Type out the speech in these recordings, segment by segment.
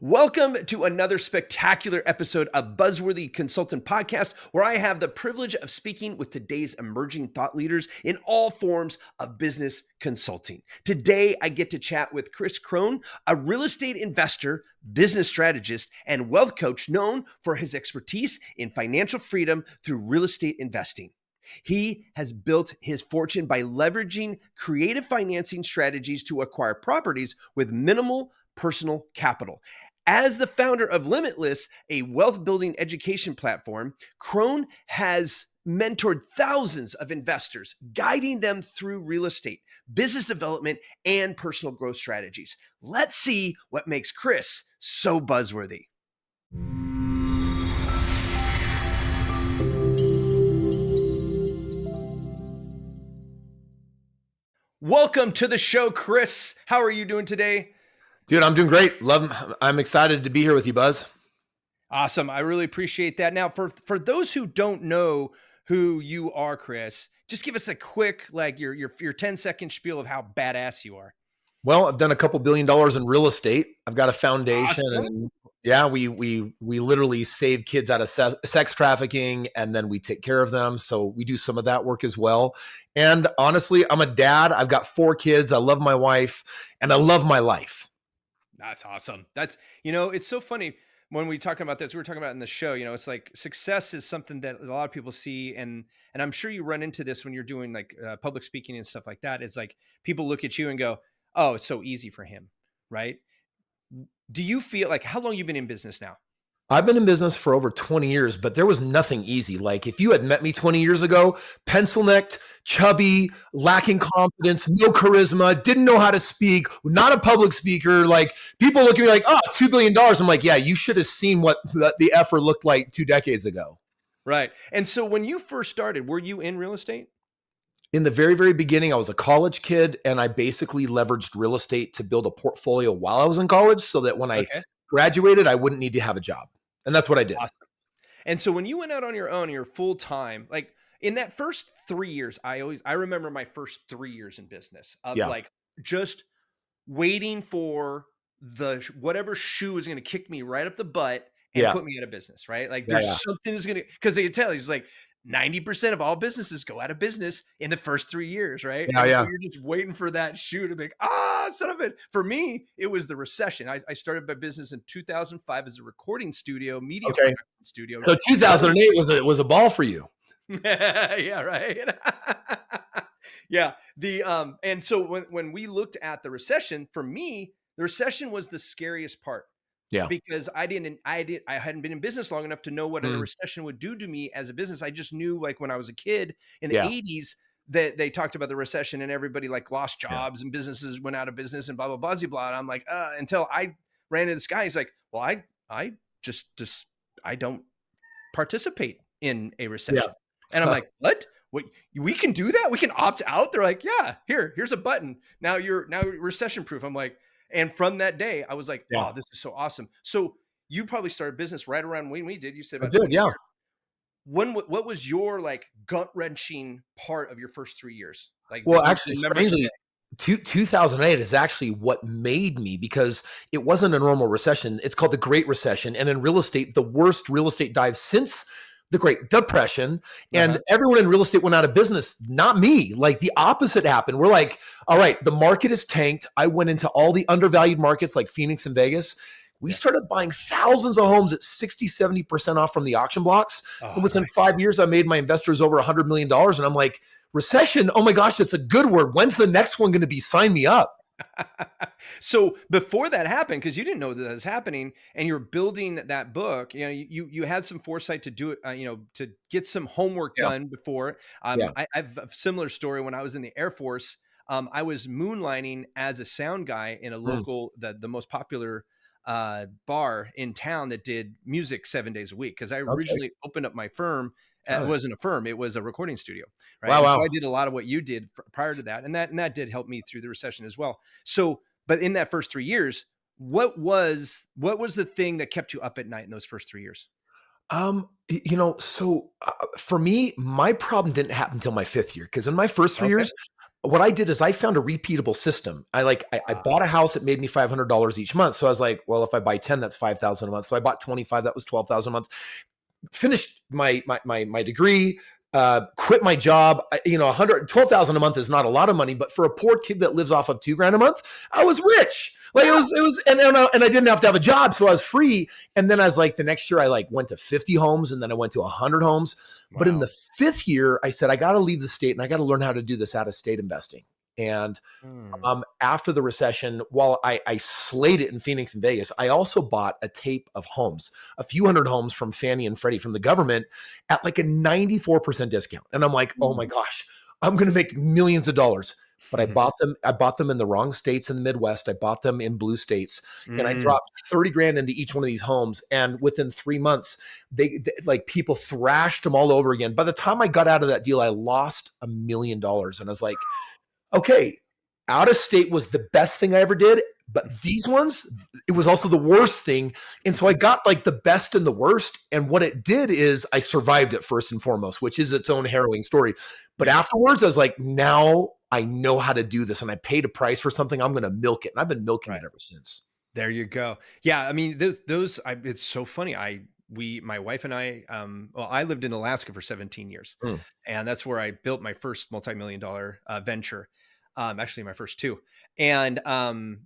Welcome to another spectacular episode of Buzzworthy Consultant Podcast, where I have the privilege of speaking with today's emerging thought leaders in all forms of business consulting. Today, I get to chat with Kris Krohn, a real estate investor, business strategist, and wealth coach known for his expertise in financial freedom through real estate investing. He has built his fortune by leveraging creative financing strategies to acquire properties with minimal personal capital. As the founder of Limitless, a wealth building education platform, Krohn has mentored thousands of investors, guiding them through real estate, business development, and personal growth strategies. Let's see what makes Kris so buzzworthy. Welcome to the show, Kris. How are you doing today? Dude, I'm doing great. I'm excited to be here with you, Buzz. Awesome. I really appreciate that. Now, for those who don't know who you are, Kris, just give us a quick, your 10-second spiel of how badass you are. Well, I've done a couple $1 billion in real estate. I've got a foundation, Awesome. and yeah, we literally save kids out of sex trafficking, and then we take care of them. So we do some of that work as well. And honestly, I'm a dad. I've got 4 kids. I love my wife, and I love my life. That's awesome. It's so funny when we talk about this, we were talking about in the show, it's like success is something that a lot of people see. And I'm sure you run into this when you're doing public speaking and stuff like that. It's like people look at you and go, oh, it's so easy for him. Right. Do you feel like, how long you been in business now? I've been in business for over 20 years, but there was nothing easy. Like if you had met me 20 years ago, pencil-necked, chubby, lacking confidence, no charisma, didn't know how to speak, not a public speaker, like people look at me like, oh, $2 billion. I'm like, yeah, you should have seen what the effort looked like 2 decades ago. Right. And so when you first started, were you in real estate? In the very, very beginning, I was a college kid, and I basically leveraged real estate to build a portfolio while I was in college so that when I graduated, I wouldn't need to have a job. And that's what I did. Awesome. And so when you went out on your own, you're full time, like in that first 3 years, I remember my first 3 years in business of like just waiting for whatever shoe is going to kick me right up the butt and put me out of business, right? Like there's something is going to, because they can tell he's like 90% of all businesses go out of business in the first 3 years, right? So you're just waiting for that shoe to be like, son of it. For me, it was the recession. I started my business in 2005 as a recording studio, media production studio. So 2008 was a ball for you. Yeah, right. Yeah. And so when we looked at the recession, for me, the recession was the scariest part. Yeah. Because I hadn't been in business long enough to know what a recession would do to me as a business. I just knew like when I was a kid in the 80s that they talked about the recession and everybody like lost jobs and businesses went out of business and blah, blah, blah, blah, blah. And I'm like, until I ran into this guy. He's like, well, I just I don't participate in a recession. Yeah. And I'm like, what? We can do that? We can opt out? They're like, yeah, here's a button. Now you're recession proof. I'm like, and from that day, I was like, wow, this is so awesome. So you probably started business right around when we did. You said about 20 years. What was your like gut wrenching part of your first 3 years? Like, well, actually, strangely, 2008 is actually what made me, because it wasn't a normal recession. It's called the Great Recession. And in real estate, the worst real estate dive since the Great Depression, and everyone in real estate went out of business. Not me. Like the opposite happened. We're like, all right, the market is tanked. I went into all the undervalued markets like Phoenix and Vegas. We started buying thousands of homes at 60, 70% off from the auction blocks. And within 5 years, I made my investors over $100 million. And I'm like, recession, oh my gosh, that's a good word. When's the next one going to be? Sign me up. So before that happened, because you didn't know that was happening, and you're building that book, you had some foresight to do it, to get some homework done before. I have a similar story. When I was in the Air Force, I was moonlighting as a sound guy in a local, the most popular bar in town that did music 7 days a week. Because I originally opened up my firm. It wasn't a firm; it was a recording studio. Right. Wow. So I did a lot of what you did prior to that, and that did help me through the recession as well. So, but in that first 3 years, what was the thing that kept you up at night in those first 3 years? For me, my problem didn't happen until my 5th year, because in my first 3 years, what I did is I found a repeatable system. I bought a house that made me $500 each month. So I was like, well, if I buy 10, that's 5,000 a month. So I bought 25, that was 12,000 a month. Finished my degree, quit my job. 12,000 a month is not a lot of money, but for a poor kid that lives off of $2,000 a month, I was rich. Like it was, and I didn't have to have a job, so I was free. And then I was like, the next year I went to 50 homes, and then I went to 100 homes. Wow. But in the 5th year, I said, I got to leave the state and I got to learn how to do this out of state investing. And after the recession, while I slayed it in Phoenix and Vegas, I also bought a tape of homes, a few hundred homes from Fannie and Freddie from the government at like a 94% discount. And I'm like, oh my gosh, I'm going to make millions of dollars. But I bought them in the wrong states in the Midwest. I bought them in blue states, and I dropped 30 grand into each one of these homes. And within 3 months, they like people thrashed them all over again. By the time I got out of that deal, I lost $1 million. And I was like, okay, out of state was the best thing I ever did, but these ones, it was also the worst thing. And so I got like the best and the worst. And what it did is I survived it first and foremost, which is its own harrowing story. But afterwards, I was like, now I know how to do this, and I paid a price for something. I'm going to milk it. And I've been milking it ever since. There you go. Yeah. I mean, it's so funny. My wife and I, I lived in Alaska for 17 years and that's where I built my first multi-million-dollar venture. Actually my first two. And,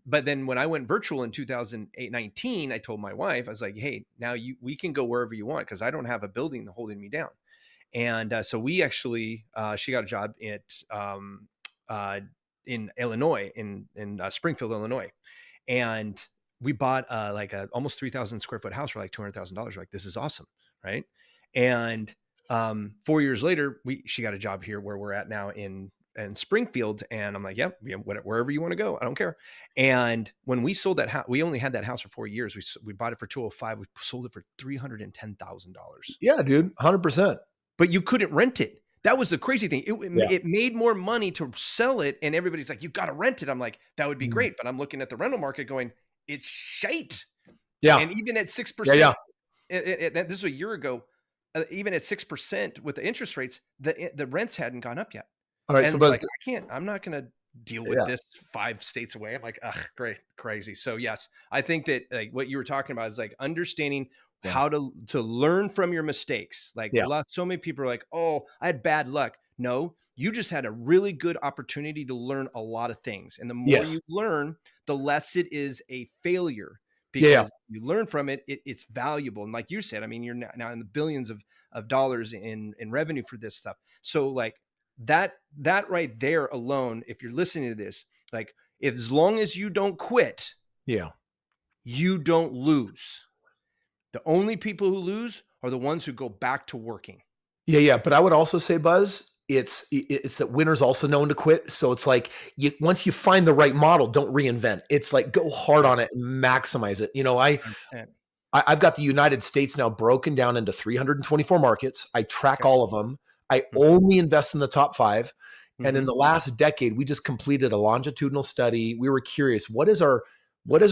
but then when I went virtual in 2019, I told my wife, I was like, hey, now we can go wherever you want, 'cause I don't have a building holding me down. And, so we actually, she got a job in Illinois, in Springfield, Illinois. And we bought like a almost 3,000 square foot house for like $200,000. We're like, this is awesome. Right. And 4 years later, she got a job here where we're at now in Springfield. And I'm like, yep, wherever you want to go, I don't care. And when we sold that house, we only had that house for 4 years. We bought it for 205. We sold it for $310,000. Yeah, dude, 100%. But you couldn't rent it. That was the crazy thing. It made more money to sell it. And everybody's like, you got to rent it. I'm like, that would be great. But I'm looking at the rental market going, it's shite. Yeah. And even at 6%, this was a year ago, even at 6% with the interest rates, the rents hadn't gone up yet. All right. And So like, I'm not going to deal with this 5 states away. I'm like, ugh, great, crazy. So yes, I think that like what you were talking about is like understanding how to learn from your mistakes. Like so many people are like, oh, I had bad luck. No, you just had a really good opportunity to learn a lot of things. And the more you learn, the less it is a failure, because you learn from it, it's valuable. And like you said, I mean, you're now in the billions of dollars in revenue for this stuff. So like that right there alone, if you're listening to this, like as long as you don't quit, you don't lose. The only people who lose are the ones who go back to working. Yeah. But I would also say, Buzz, it's that winners also known to quit. So it's like once you find the right model, don't reinvent. It's like go hard on it and maximize it. You know, I've got the United States now broken down into 324 markets. I track all of them. I only invest in the top 5. And in the last decade, we just completed a longitudinal study. We were curious, what is our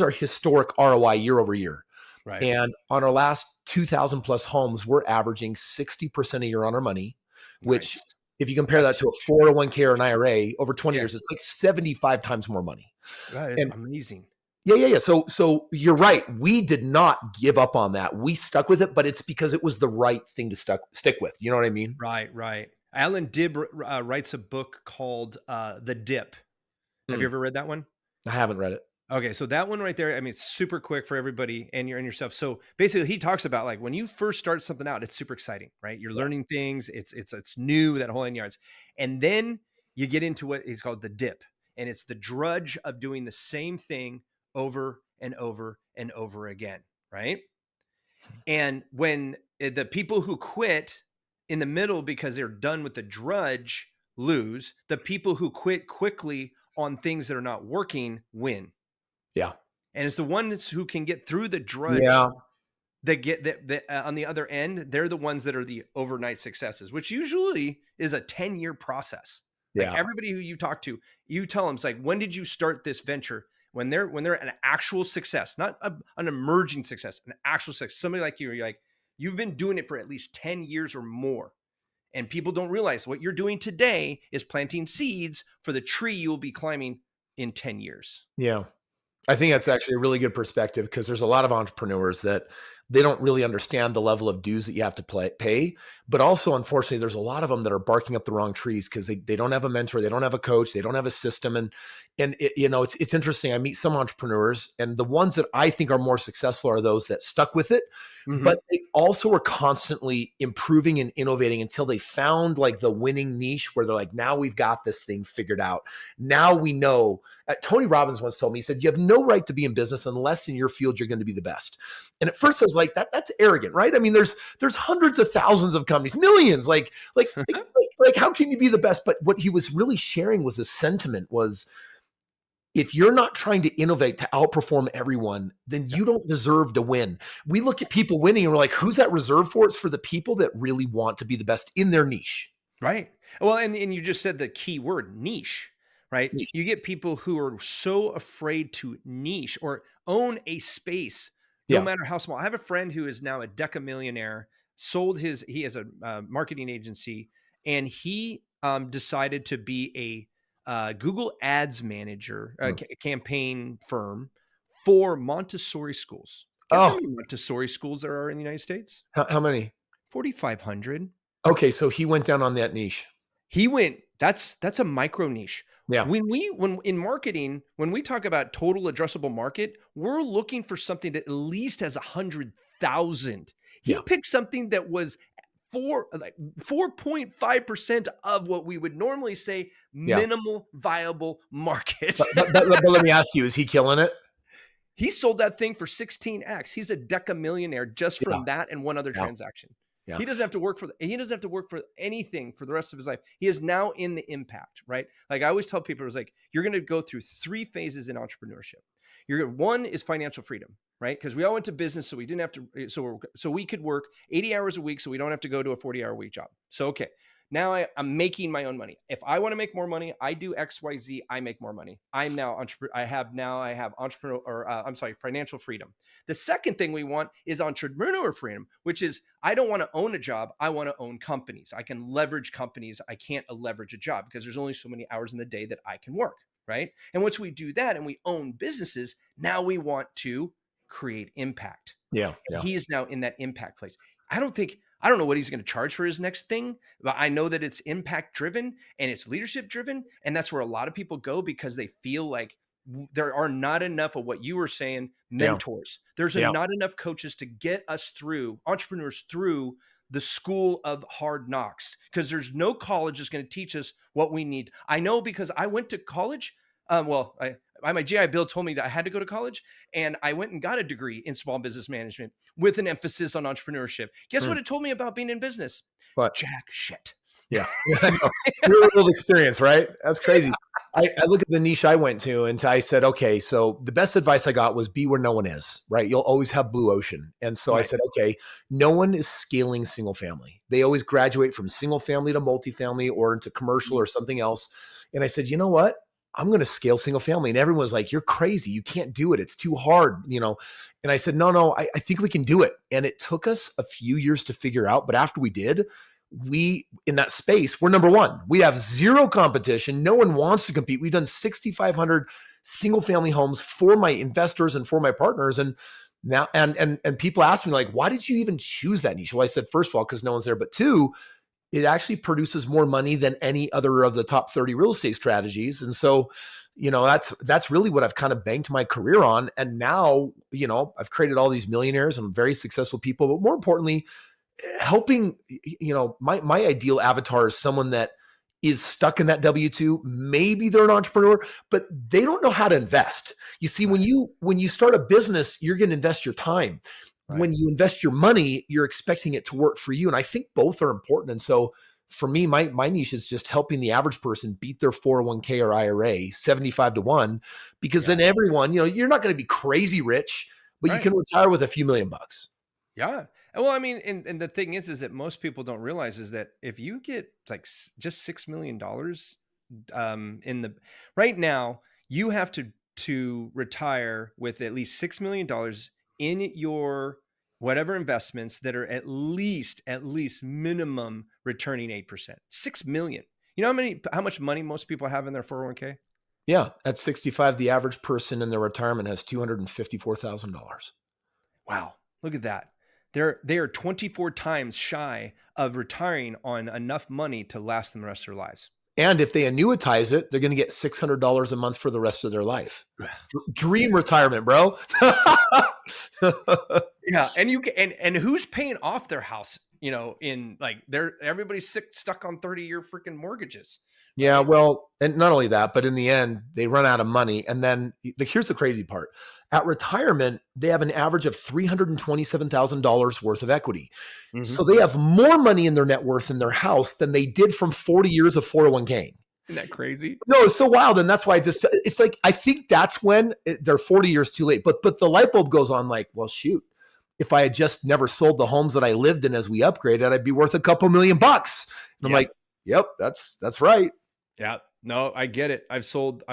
historic ROI year over year? Right. And on our last 2,000 plus homes, we're averaging 60% a year on our money, which if you compare that to a 401k or an IRA over 20 years, it's like 75 times more money. That is amazing. Yeah. So you're right. We did not give up on that. We stuck with it, but it's because it was the right thing to stick with. You know what I mean? Right. Alan Dibb writes a book called The Dip. Have you ever read that one? I haven't read it. Okay, so that one right there, I mean, it's super quick for everybody and yourself. So basically he talks about like when you first start something out, it's super exciting, right? You're learning things, it's new, that whole 9 yards. And then you get into what is called the dip. And it's the drudge of doing the same thing over and over and over again, right? And when the people who quit in the middle because they're done with the drudge lose, the people who quit quickly on things that are not working win. Yeah. And it's the ones who can get through the drudge that get that on the other end. They're the ones that are the overnight successes, which usually is a 10-year process. Like everybody who you talk to, you tell them, it's like, when did you start this venture? When they're an actual success, not an emerging success, an actual success. Somebody like you're like, you've been doing it for at least 10 years or more. And people don't realize what you're doing today is planting seeds for the tree you'll be climbing in 10 years. Yeah. I think that's actually a really good perspective because there's a lot of entrepreneurs that they don't really understand the level of dues that you have to pay. But also, unfortunately, there's a lot of them that are barking up the wrong trees because they don't have a mentor, they don't have a coach, they don't have a system. And it, it's interesting. I meet some entrepreneurs, and the ones that I think are more successful are those that stuck with it, Mm-hmm. but they also were constantly improving and innovating until they found like the winning niche where they're like, now we've got this thing figured out. Now we know. Tony Robbins once told me, he said, you have no right to be in business unless in your field you're going to be the best. And at first I was like, that's arrogant, right? I mean, there's hundreds of thousands of companies, millions, like how can you be the best? But what he was really sharing was a sentiment was, if you're not trying to innovate to outperform everyone, then you don't deserve to win. We look at people winning and we're like, who's that reserved for? It's for the people that really want to be the best in their niche. Right. Well, and you just said the key word, niche, right? Niche. You get people who are so afraid to niche or own a space, no Yeah. matter how small. I have a friend who is now a decamillionaire, he has a marketing agency, and he decided to be a Google Ads manager, campaign firm for Montessori schools. Guess how Oh, many Montessori schools there are in the United States? how many? 4,500. Okay. So he went down on that niche. He went, that's a micro niche. Yeah. When in marketing, when we talk about total addressable market, we're looking for something that at least has 100,000. He Yeah. picked something that was 4.5% of what we would normally say Yeah. minimal viable market. But let me ask you, is he killing it? He sold that thing for 16x. He's a decamillionaire just Yeah. from that and one other Yeah. transaction. Yeah. He doesn't have to work for anything for the rest of his life. He is now in the impact, right? Like I always tell people, it's like, you're going to go through 3 phases in entrepreneurship. One is financial freedom, right? Because we all went to business, so we didn't have to, so we could work 80 hours a week, so we don't have to go to a 40-hour week job. So, okay. Now I'm making my own money. If I want to make more money, I do X, Y, Z. I make more money. I'm now entrepreneur. I have entrepreneur, or financial freedom. The second thing we want is entrepreneur freedom, which is I don't want to own a job. I want to own companies. I can leverage companies. I can't leverage a job because there's only so many hours in the day that I can work, right? And once we do that and we own businesses, now we want to create impact. Yeah. And he is now in that impact place. I don't know what he's going to charge for his next thing, but I know that it's impact driven and it's leadership driven. And that's where a lot of people go because they feel like there are not enough of what you were saying, Yeah. mentors. There's Yeah. not enough coaches to get us through, entrepreneurs through the school of hard knocks, because there's no college that's going to teach us what we need. I know because I went to college. My GI Bill told me that I had to go to college, and I went and got a degree in small business management with an emphasis on entrepreneurship. Guess what it told me about being in business? But Jack shit. yeah, real world experience, right? That's crazy. I look at the niche I went to and I said, okay, so the best advice I got was be where no one is, right? You'll always have blue ocean. And so I said, okay, no one is scaling single family. They always graduate from single family to multifamily or into commercial or something else. And I said, you know what? I'm going to scale single family. And everyone was like, you're crazy. You can't do it. It's too hard, And I said, no, I think we can do it. And it took us a few years to figure out. But after we did, in that space, we're number one. We have zero competition. No one wants to compete. We've done 6,500 single family homes for my investors and for my partners. And now, and people ask me like, why did you even choose that niche? Well, I said, first of all, because no one's there, but 2, it actually produces more money than any other of the top 30 real estate strategies. And so, that's really what I've kind of banked my career on. And now, I've created all these millionaires and very successful people, but more importantly, helping, my ideal avatar is someone that is stuck in that W-2. Maybe they're an entrepreneur, but they don't know how to invest. You see, when you start a business, you're going to invest your time. When you invest your money, you're expecting it to work for you. And I think both are important. And so for me, my niche is just helping the average person beat their 401k or IRA 75 to 1, because then everyone, you're not going to be crazy rich, but you can retire with a few $1,000,000. Yeah. Well, I mean, and the thing is that most people don't realize is that if you get like just $6 million right now, you have to retire with at least $6 million in your whatever investments that are at least minimum returning 8%. 6 million. You know how much money most people have in their 401k? Yeah. At 65, the average person in their retirement has $254,000. Wow. Look at that. They are 24 times shy of retiring on enough money to last them the rest of their lives. And if they annuitize it, they're going to get $600 a month for the rest of their life. Dream retirement, bro. Yeah. And you can, and who's paying off their house, in like everybody's stuck on 30-year freaking mortgages. Right? Yeah. Well, and not only that, but in the end, they run out of money. And then here's the crazy part. At retirement, they have an average of $327,000 worth of equity. Mm-hmm. So they have more money in their net worth in their house than they did from 40 years of 401k. Isn't that crazy? No, it's so wild. And that's why it's like, I think that's when they're 40 years too late. But the light bulb goes on like, well, shoot, if I had just never sold the homes that I lived in as we upgraded, I'd be worth a couple $1 million. And I'm like, yep, that's right. Yeah, no, I get it. I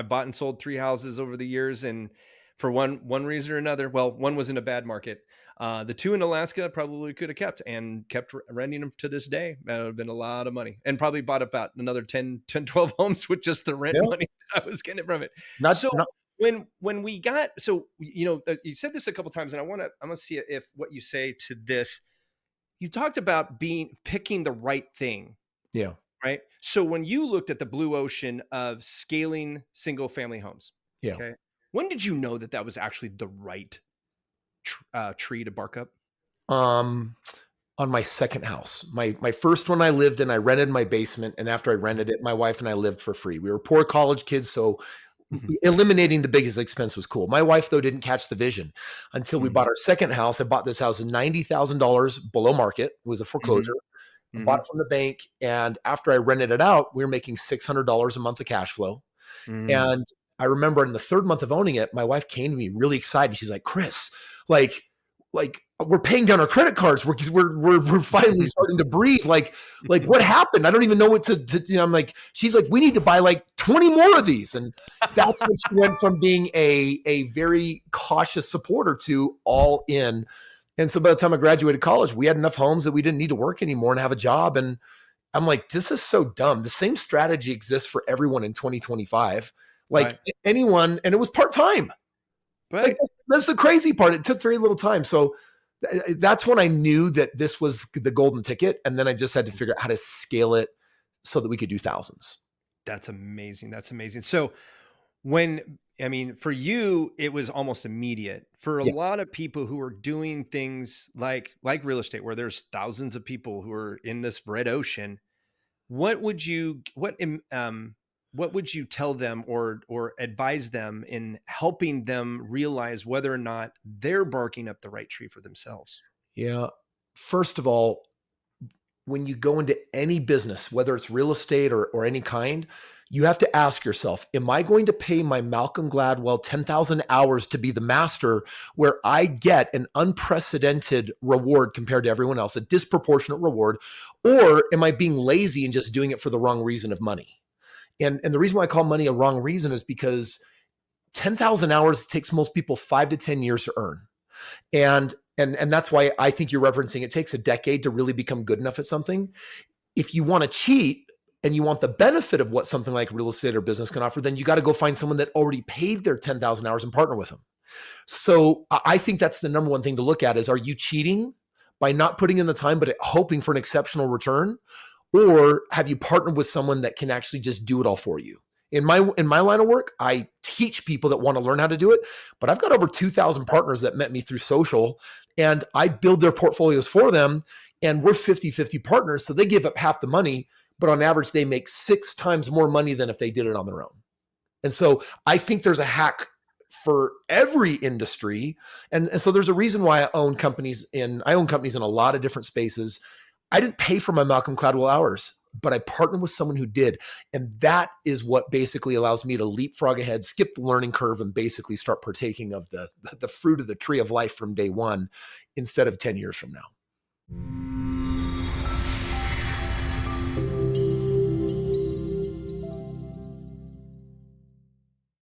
bought and sold 3 houses over the years. And for one reason or another, well, one was in a bad market. The 2 in Alaska probably could have kept renting them to this day. That would have been a lot of money, and probably bought about another 10, 12 homes with just the rent money that I was getting from it. When we got, you said this a couple of times, and I'm going to see if what you say to this, you talked about picking the right thing. Yeah. Right. So when you looked at the blue ocean of scaling single family homes, okay, when did you know that was actually the right tree to bark up? On my second house. My first one I lived in, I rented my basement. And after I rented it, my wife and I lived for free. We were poor college kids. So eliminating the biggest expense was cool. My wife, though, didn't catch the vision until we bought our second house. I bought this house at $90,000 below market. It was a foreclosure. I bought it from the bank. And after I rented it out, we were making $600 a month of cash flow. And I remember in the third month of owning it, my wife came to me really excited. She's like, Kris, like we're paying down our credit cards. We're finally starting to breathe. Like what happened? I don't even know what to I'm like, she's like, we need to buy like 20 more of these. And that's when she went from being a very cautious supporter to all in. And so by the time I graduated college, we had enough homes that we didn't need to work anymore and have a job. And I'm like, this is so dumb. The same strategy exists for everyone in 2025. Like anyone, and it was part-time. Right. Like, that's the crazy part. It took very little time. So that's when I knew that this was the golden ticket. And then I just had to figure out how to scale it so that we could do thousands. That's amazing. That's amazing. So for you, it was almost immediate. For a lot of people who are doing things like real estate, where there's thousands of people who are in this red ocean, what would you tell them or advise them in helping them realize whether or not they're barking up the right tree for themselves? Yeah. First of all, when you go into any business, whether it's real estate or any kind, you have to ask yourself, am I going to pay my Malcolm Gladwell 10,000 hours to be the master where I get an unprecedented reward compared to everyone else, a disproportionate reward? Or am I being lazy and just doing it for the wrong reason of money? And the reason why I call money a wrong reason is because 10,000 hours takes most people 5 to 10 years to earn. And that's why I think you're referencing it takes a decade to really become good enough at something. If you want to cheat and you want the benefit of what something like real estate or business can offer, then you got to go find someone that already paid their 10,000 hours and partner with them. So I think that's the number one thing to look at is, are you cheating by not putting in the time, but hoping for an exceptional return? Or have you partnered with someone that can actually just do it all for you? In my line of work, I teach people that want to learn how to do it, but I've got over 2,000 partners that met me through social, and I build their portfolios for them, and we're 50-50 partners. So they give up half the money, but on average, they make 6 times more money than if they did it on their own. And so I think there's a hack for every industry. And so there's a reason why I own companies in a lot of different spaces. I didn't pay for my Malcolm Gladwell hours, but I partnered with someone who did. And that is what basically allows me to leapfrog ahead, skip the learning curve, and basically start partaking of the fruit of the tree of life from day one instead of 10 years from now.